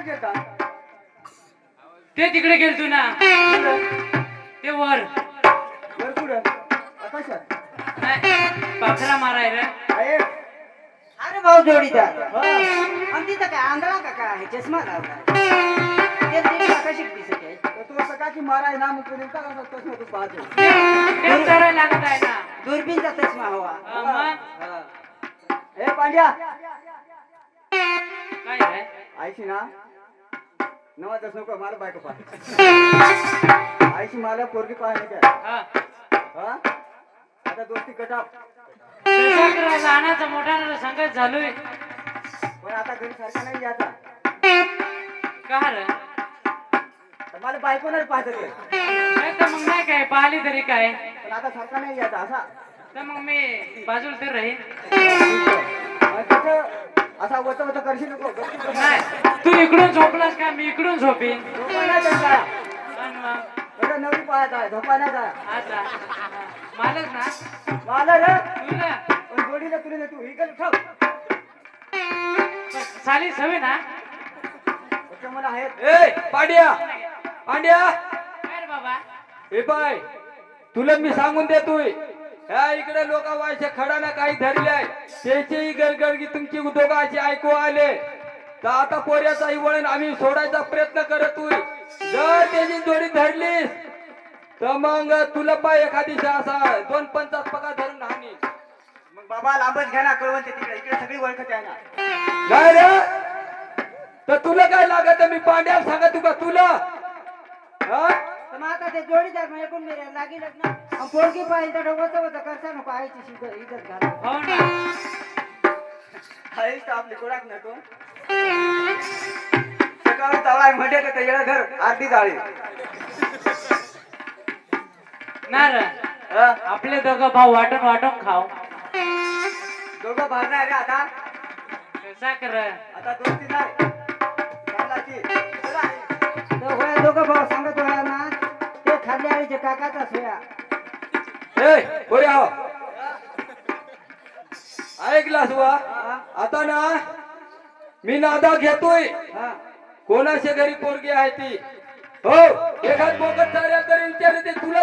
गेलता ते तिकडे गेलतो ना ते वर वर कुठं आकाशात पाखरा मारायला आहे अरे भाऊ जोडीदार हा. आणि तिथं काय आंधळा का काय चष्मा लावला ते दिसला कशी दिसत आहे तर तो सकाळची माराय ना मग तुला काय तसं तू पाहतो तेच करायला लागत आहे ना दुर्बीनचा चष्मा हवा मग हा. ए पांड्या काय आहे आयशी ना नवा दस नको मला बायको पाह आयशी मला पोरगी पाहणे काय हा हा आता दोस्ती कटाप कसा करायला लहानाचा मोठ्याला संगत झालोय पण आता घरी सारखा नाही याचा का रे तर मला बायको नाही पाहत ते. नाही तर मग नाही काय पाहिली तरी काय पण आता सारखा नाही याचा असा तर मग मी बाजूला तर राहील तिथं असा वत वत करशील नको गपचूप बस. नाही तू इकडून झोपलास का मी इकडून झोपीन झोपा नाही जायचा. आणि मग तुझं नवरी पाहत आहे झोपा नाही जाय आता मालच ना मला रे तुला पण जोडीला तुला तू इकडे ठेव साली सवय ना फक्त मला आहेत ए पांड्या पांड्या काय रे बाबा ए बाय तुला मी सांगून देतोय ह्या इकडे लोक व्हायचे खडाना काही धरले त्याची गडगडगी तुमची उद्योगाची ऐकू आले तर आता पोऱ्याचाही वळण आम्ही सोडायचा प्रयत्न करतोय जर त्याची जोडी धरलीस तर मग तुला पाय एखादी असा 2.50 पगार धरून हानी मग बाबा लांबच घ्या ना कळवंत तिकडे इकडे सगळी ओळखत आहे ना नाही रे तर तुला काय लागत मी पांड्या सांगा तुका तुला हा तर मग आता ते जोडीदार म्हणजे कोण मेरे लागेलच ना आणि पोरगी पाहिजे तर होतं होतं करता नको आईची शिकत इज्जत घाल हो ना आहेस तर आपली कोणाक नको सकाळी तवळा म्हणजे तर येळा धर आरती जाळी ना रे आपले दोघं भाऊ वाटून वाटून खाऊ दोघं भाजणार रे आता कसा कर आता दोस्ती नाही चालायची. चला. तो होया दोघं भाऊ सांगत होया ना ते खाल्ले आळीचे काकाचाच होया ए पोऱ्या हो ऐकलास वा आता ना मी नादा घेतोय हा कोणाच्या घरी पोरगी आहे ती हो एखाद बोकट चाऱ्या तरी विचारते तुला